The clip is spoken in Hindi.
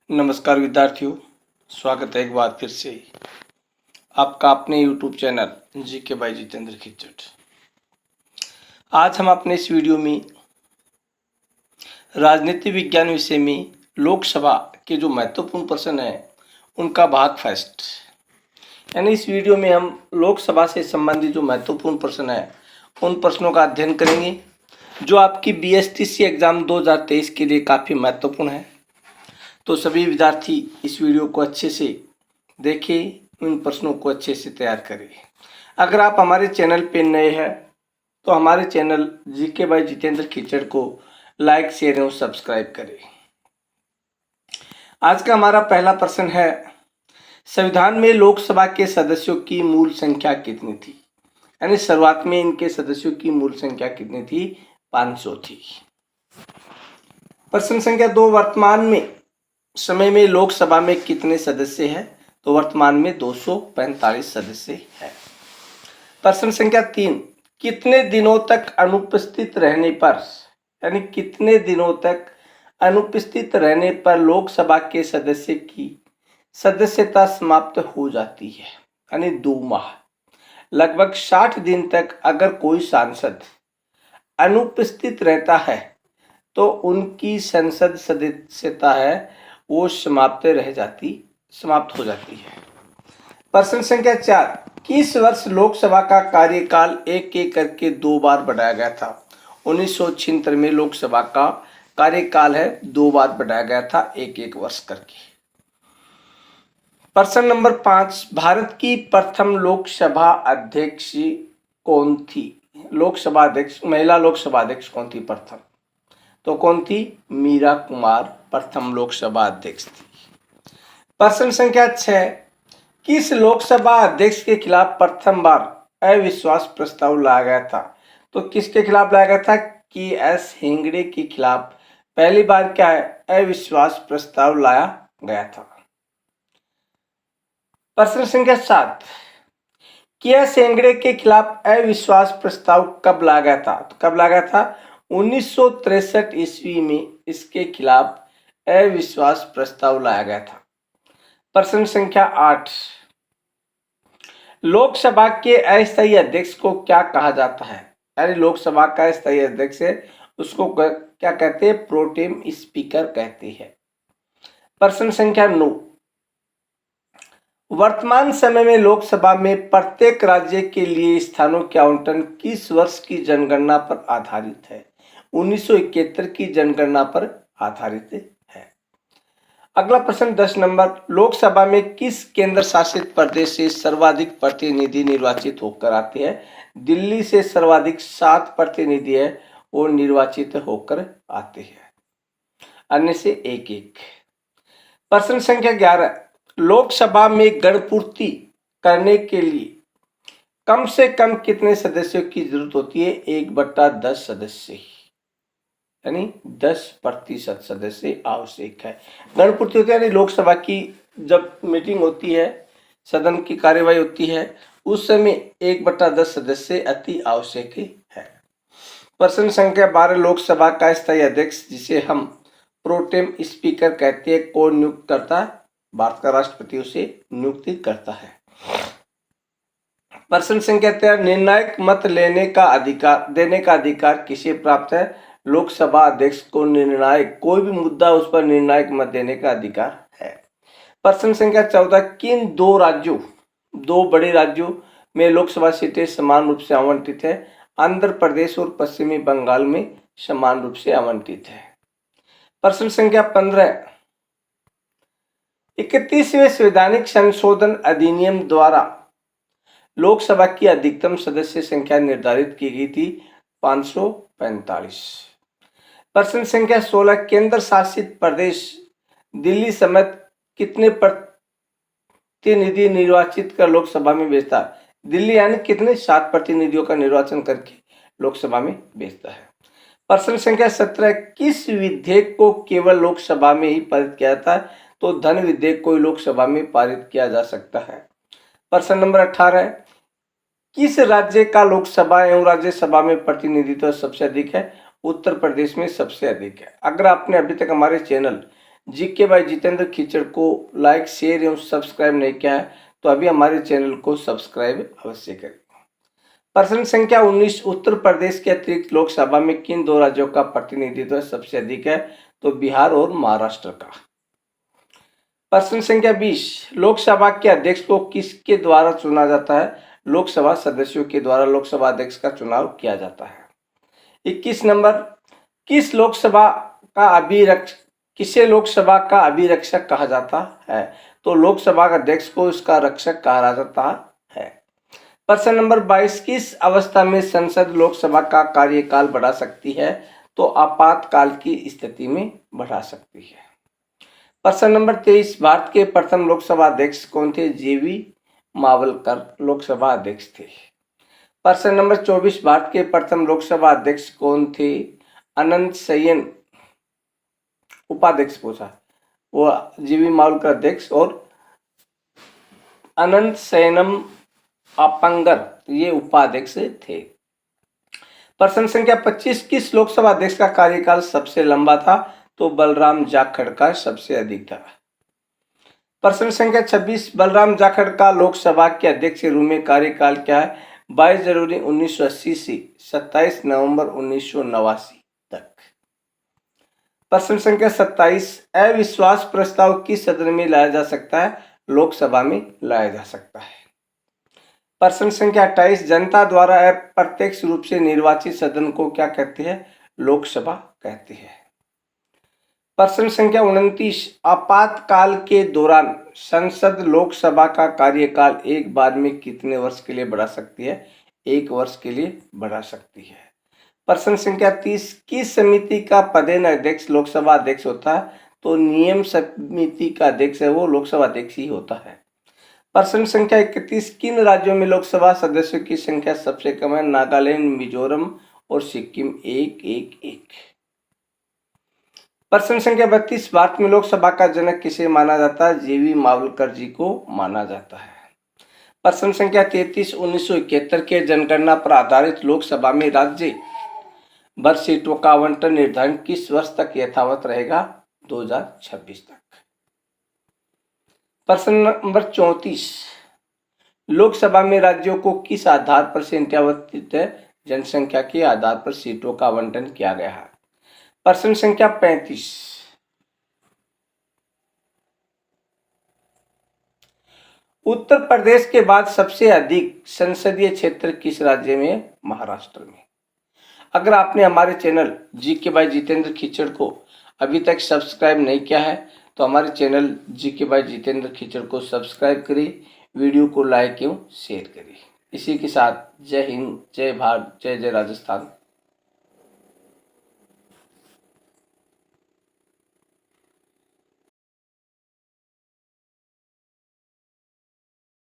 नमस्कार विद्यार्थियों, स्वागत है एक बार फिर से आपका अपने YouTube channel GK by Jitendra Khichar. आज हम अपने इस वीडियो में राजनीति विज्ञान विषय में लोकसभा के जो महत्वपूर्ण प्रश्न हैं उनका भाग फर्स्ट, यानी इस वीडियो में हम लोकसभा से संबंधित जो महत्वपूर्ण प्रश्न हैं उन प्रश्नों का अध्ययन करेंगे जो आपकी BSTC एग्जाम 2023 के लिए काफ़ी महत्वपूर्ण है। तो सभी विद्यार्थी इस वीडियो को अच्छे से देखें, उन प्रश्नों को अच्छे से तैयार करें। अगर आप हमारे चैनल पे नए हैं तो हमारे channel GK by Jitendra Khichar को लाइक, शेयर एवं सब्सक्राइब करें। आज का हमारा पहला प्रश्न है, संविधान में लोकसभा के सदस्यों की मूल संख्या कितनी थी? यानी शुरुआत में इनके सदस्यों की मूल संख्या कितनी थी? 500 थी। प्रश्न संख्या 2, वर्तमान में समय में लोकसभा में कितने सदस्य हैं? तो वर्तमान में 245 सदस्य हैं। प्रश्न संख्या 3, कितने दिनों तक अनुपस्थित रहने पर, यानी कितने दिनों तक अनुपस्थित रहने पर लोकसभा के सदस्य की सदस्यता समाप्त हो जाती है? यानी 2 माह। लगभग 60 दिन तक अगर कोई सांसद अनुपस्थित रहता है तो उनकी संसद सदस्यता है वो समाप्त हो जाती है। प्रश्न संख्या 4, किस वर्ष लोकसभा का कार्यकाल एक एक करके 2 बार बढ़ाया गया था? 1976 में लोकसभा का कार्यकाल है 2 बार बढ़ाया गया था, एक एक वर्ष करके। प्रश्न नंबर 5, भारत की प्रथम लोकसभा अध्यक्ष कौन थी? लोकसभा अध्यक्ष, महिला लोकसभा अध्यक्ष कौन थी प्रथम? तो कौन थी? मीरा कुमार प्रथम लोकसभा अध्यक्ष थी। प्रश्न संख्या 6, किस लोकसभा अध्यक्ष के खिलाफ प्रथम बार अविश्वास प्रस्ताव लाया गया था? तो किसके खिलाफ लाया गया था? KS हेगड़े के खिलाफ पहली बार क्या है? अविश्वास प्रस्ताव लाया गया था। प्रश्न संख्या 7, KS हेगड़े के खिलाफ अविश्वास प्रस्ताव कब लाया गया था? तो कब लाया गया था? 1963 ईस्वी में इसके खिलाफ अविश्वास प्रस्ताव लाया गया था। प्रश्न संख्या 8, लोकसभा के अस्थायी अध्यक्ष को क्या कहा जाता है? यानी लोकसभा का अस्थायी अध्यक्ष है उसको क्या कहते हैं? प्रोटेम स्पीकर कहते हैं। प्रश्न संख्या 9, वर्तमान समय में लोकसभा में प्रत्येक राज्य के लिए स्थानों के आवंटन किस वर्ष की जनगणना पर आधारित है? 1971 की जनगणना पर आधारित है। अगला प्रश्न 10 नंबर, लोकसभा में किस केंद्र शासित प्रदेश से सर्वाधिक प्रतिनिधि निर्वाचित होकर आते हैं? दिल्ली से सर्वाधिक 7 प्रतिनिधि है वो निर्वाचित होकर आते हैं, अन्य से एक एक। प्रश्न संख्या 11, लोकसभा में गणपूर्ति करने के लिए कम से कम कितने सदस्यों की जरूरत होती है? 1/10 सदस्य, यानी 10% सदस्य आवश्यक है। गणपूर्ति होती है यानी लोकसभा की जब मीटिंग होती है, सदन की कार्यवाही होती है, उस समय 1/10 सदस्य अति आवश्यक है। प्रश्न संख्या 12, लोकसभा का स्थायी अध्यक्ष जिसे हम प्रोटेम स्पीकर कहते हैं कौन नियुक्त करता है? भारत का राष्ट्रपति उसे नियुक्ति करता है। प्रश्न संख्या 13, निर्णायक मत देने का अधिकार किसे प्राप्त है? लोकसभा अध्यक्ष को निर्णायक, कोई भी मुद्दा उस पर निर्णायक मत देने का अधिकार है। प्रश्न संख्या 14, किन 2 बड़े राज्यों में लोकसभा सीटें समान रूप से आवंटित है? आंध्र प्रदेश और पश्चिमी बंगाल में समान रूप से आवंटित है। प्रश्न संख्या 15, 31वें संवैधानिक संशोधन अधिनियम द्वारा लोकसभा की अधिकतम सदस्य संख्या निर्धारित की गई थी 545। प्रश्न संख्या 16, केंद्र शासित प्रदेश दिल्ली समेत कितने प्रतिनिधि निर्वाचित कर लोकसभा में भेजता है? दिल्ली यानी कितने? 7 प्रतिनिधियों का निर्वाचन करके लोकसभा में भेजता है। प्रश्न संख्या 17, किस विधेयक को केवल लोकसभा में ही पारित किया जाता है? तो धन विधेयक को लोकसभा में पारित किया जा सकता है। प्रश्न नंबर 18, किस राज्य का लोकसभा एवं राज्यसभा में प्रतिनिधित्व सबसे अधिक है? उत्तर प्रदेश में सबसे अधिक है। अगर आपने अभी तक हमारे channel GK by Jitendra Khichar को लाइक, शेयर एवं सब्सक्राइब नहीं किया है तो अभी हमारे चैनल को सब्सक्राइब अवश्य करें। प्रश्न संख्या 19, उत्तर प्रदेश के अतिरिक्त लोकसभा में किन दो राज्यों का प्रतिनिधित्व सबसे अधिक है? तो बिहार और महाराष्ट्र का। प्रश्न संख्या 20, लोकसभा के अध्यक्ष को किसके द्वारा चुना जाता है? लोकसभा सदस्यों के द्वारा लोकसभा अध्यक्ष का चुनाव किया जाता है। 21 नंबर, किस लोकसभा का अभिरक्षक किसे लोकसभा का अभिरक्षक कहा जाता है? तो लोकसभा अध्यक्ष को इसका रक्षक कहा जाता है। प्रश्न नंबर 22, किस अवस्था में संसद लोकसभा का कार्यकाल बढ़ा सकती है? तो आपातकाल की स्थिति में बढ़ा सकती है। प्रश्न नंबर 23, भारत के प्रथम लोकसभा अध्यक्ष कौन थे? जीवी मावलकर लोकसभा अध्यक्ष थे। प्रश्न नंबर 24, भारत के प्रथम लोकसभा अध्यक्ष कौन थे? अनंत शयन उपाध्यक्ष पूछा, वो जीवी मावलकर अध्यक्ष और अनंत शयनम अपंगर ये उपाध्यक्ष थे। प्रश्न संख्या 25, किस लोकसभा अध्यक्ष का कार्यकाल सबसे लंबा था? तो बलराम जाखड़ का सबसे अधिक था। प्रश्न संख्या 26, बलराम जाखड़ का लोकसभा के अध्यक्ष के रूप में कार्यकाल क्या है? 22 जनवरी 1980 से 27 नवंबर 1989 तक। प्रश्न संख्या 27, अविश्वास प्रस्ताव किस सदन में लाया जा सकता है? लोकसभा में लाया जा सकता है। प्रश्न संख्या 28, जनता द्वारा अप्रत्यक्ष रूप से निर्वाचित सदन को क्या कहते हैं? लोकसभा कहते हैं। प्रश्न संख्या 29, आपातकाल के दौरान संसद लोकसभा का कार्यकाल एक बार में कितने वर्ष के लिए बढ़ा सकती है? 1 वर्ष के लिए बढ़ा सकती है। प्रश्न संख्या 30, किस समिति का पदेन अध्यक्ष लोकसभा अध्यक्ष होता है? तो नियम समिति का अध्यक्ष है वो लोकसभा अध्यक्ष ही होता है। प्रश्न संख्या 31, किन राज्यों में लोकसभा सदस्यों की संख्या सबसे कम है? नागालैंड, मिजोरम और सिक्किम 1-1-1। प्रश्न संख्या 32, भारत में लोकसभा का जनक किसे माना जाता है? जीवी मावलकर जी को माना जाता है। प्रश्न संख्या 33, 1971 के जनगणना पर आधारित लोकसभा में राज्य भर सीटों का आवंटन निर्धारण किस वर्ष तक यथावत रहेगा? 2026 तक। प्रश्न नंबर 34, लोकसभा में राज्यों को किस आधार पर संख्यावंतित जनसंख्या के आधार पर सीटों का आवंटन किया गया है? प्रश्न संख्या 35, उत्तर प्रदेश के बाद सबसे अधिक संसदीय क्षेत्र किस राज्य में? महाराष्ट्र में। अगर आपने हमारे channel GK by Jitendra Khichar को अभी तक सब्सक्राइब नहीं किया है तो हमारे channel GK by Jitendra Khichar को सब्सक्राइब करिए, वीडियो को लाइक एवं शेयर करिए। इसी के साथ जय हिंद, जय भारत, जय जय राजस्थान।